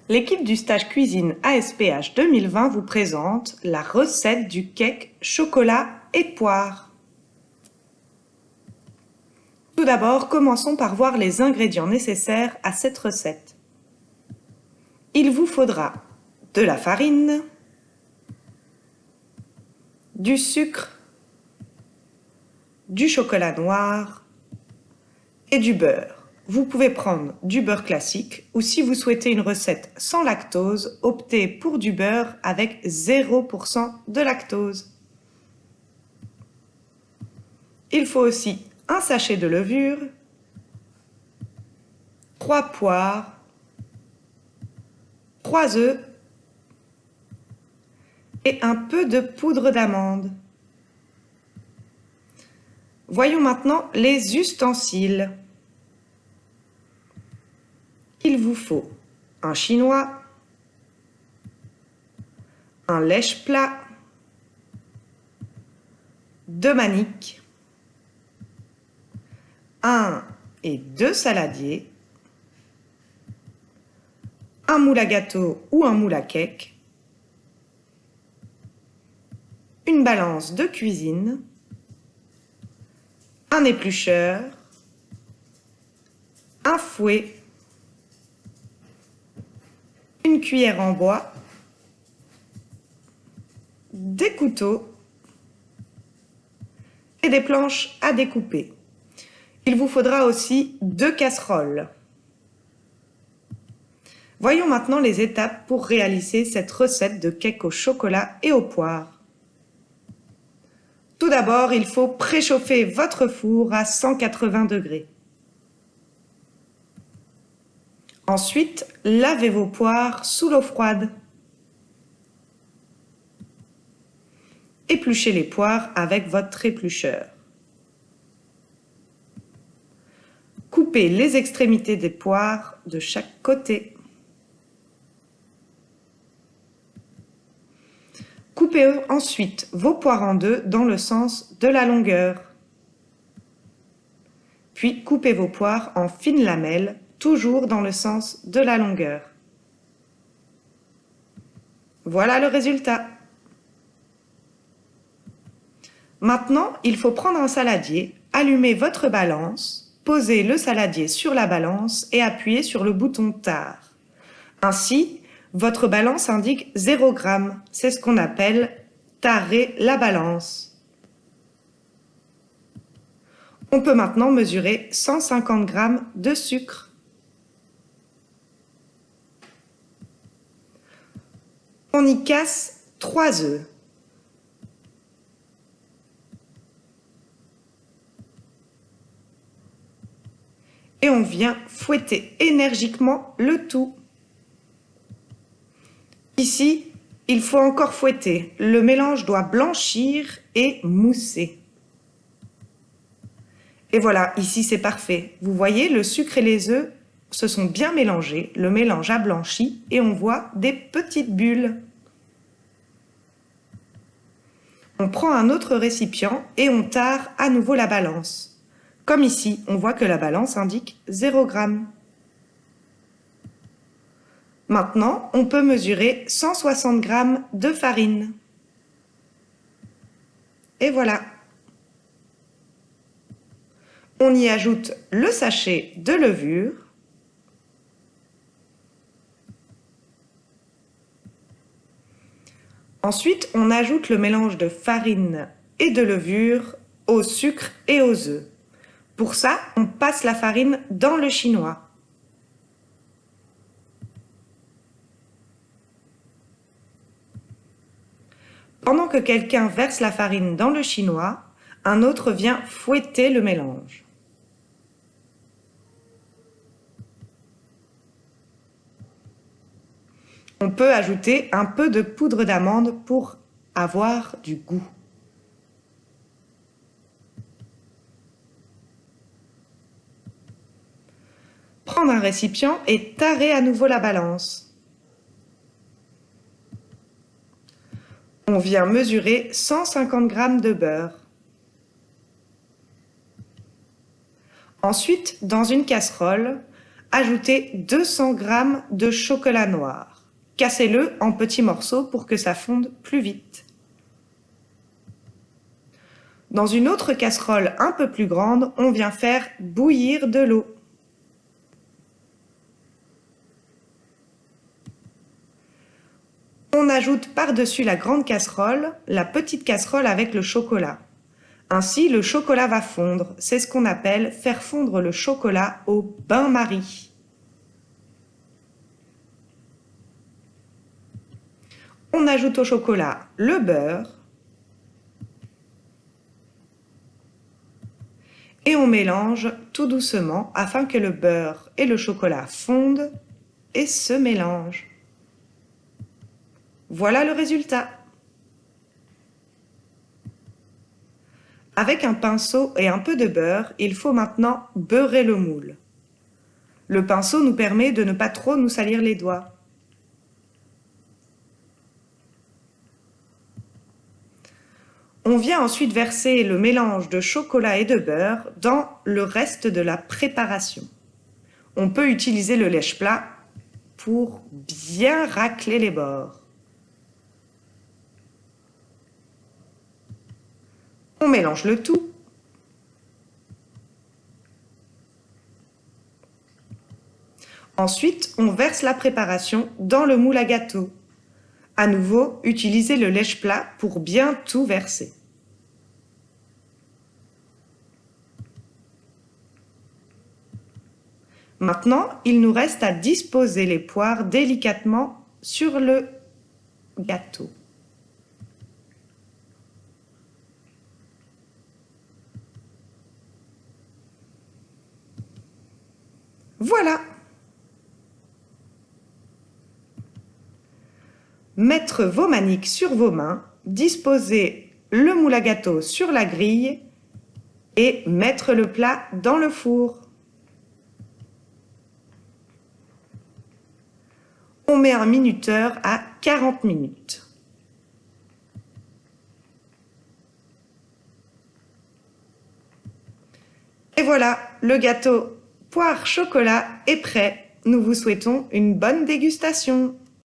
L'équipe du stage cuisine ASPH 2020 vous présente la recette du cake chocolat et poire. Tout d'abord, commençons par voir les ingrédients nécessaires à cette recette. Il vous faudra de la farine, du sucre, du chocolat noir et du beurre. Vous pouvez prendre du beurre classique ou si vous souhaitez une recette sans lactose, optez pour du beurre avec 0% de lactose. Il faut aussi un sachet de levure, 3 poires, 3 œufs et un peu de poudre d'amande. Voyons maintenant les ustensiles. Il vous faut un chinois, un lèche-plat, 2 maniques, 1 et 2 saladiers, un moule à gâteau ou un moule à cake, une balance de cuisine, un éplucheur, un fouet, une cuillère en bois, des couteaux et des planches à découper. Il vous faudra aussi 2 casseroles. Voyons maintenant les étapes pour réaliser cette recette de cake au chocolat et aux poires. Tout d'abord, il faut préchauffer votre four à 180 degrés. Ensuite, lavez vos poires sous l'eau froide. Épluchez les poires avec votre éplucheur. Coupez les extrémités des poires de chaque côté. Coupez ensuite vos poires en deux dans le sens de la longueur. Puis coupez vos poires en fines lamelles, toujours dans le sens de la longueur. Voilà le résultat. Maintenant, il faut prendre un saladier, allumer votre balance, poser le saladier sur la balance et appuyer sur le bouton tare. Ainsi, votre balance indique 0 g. C'est ce qu'on appelle tarer la balance. On peut maintenant mesurer 150 g de sucre. On y casse 3 œufs. Et on vient fouetter énergiquement le tout. Ici, il faut encore fouetter. Le mélange doit blanchir et mousser. Et voilà, ici c'est parfait. Vous voyez, le sucre et les œufs se sont bien mélangés, le mélange a blanchi et on voit des petites bulles. On prend un autre récipient et on tare à nouveau la balance. Comme ici, on voit que la balance indique 0 g. Maintenant, on peut mesurer 160 g de farine. Et voilà. On y ajoute le sachet de levure. Ensuite, on ajoute le mélange de farine et de levure au sucre et aux œufs. Pour ça, on passe la farine dans le chinois. Pendant que quelqu'un verse la farine dans le chinois, un autre vient fouetter le mélange. On peut ajouter un peu de poudre d'amande pour avoir du goût. Prendre un récipient et tarer à nouveau la balance. On vient mesurer 150 g de beurre. Ensuite, dans une casserole, ajoutez 200 g de chocolat noir. Cassez-le en petits morceaux pour que ça fonde plus vite. Dans une autre casserole un peu plus grande, on vient faire bouillir de l'eau. On ajoute par-dessus la grande casserole la petite casserole avec le chocolat. Ainsi, le chocolat va fondre. C'est ce qu'on appelle faire fondre le chocolat au bain-marie. On ajoute au chocolat le beurre et on mélange tout doucement afin que le beurre et le chocolat fondent et se mélangent. Voilà le résultat. Avec un pinceau et un peu de beurre, il faut maintenant beurrer le moule. Le pinceau nous permet de ne pas trop nous salir les doigts. On vient ensuite verser le mélange de chocolat et de beurre dans le reste de la préparation. On peut utiliser le lèche-plat pour bien racler les bords. On mélange le tout. Ensuite, on verse la préparation dans le moule à gâteau. À nouveau, utilisez le lèche-plat pour bien tout verser. Maintenant, il nous reste à disposer les poires délicatement sur le gâteau. Voilà! Mettre vos maniques sur vos mains, disposer le moule à gâteau sur la grille et mettre le plat dans le four. On met un minuteur à 40 minutes. Et voilà, le gâteau poire chocolat est prêt. Nous vous souhaitons une bonne dégustation.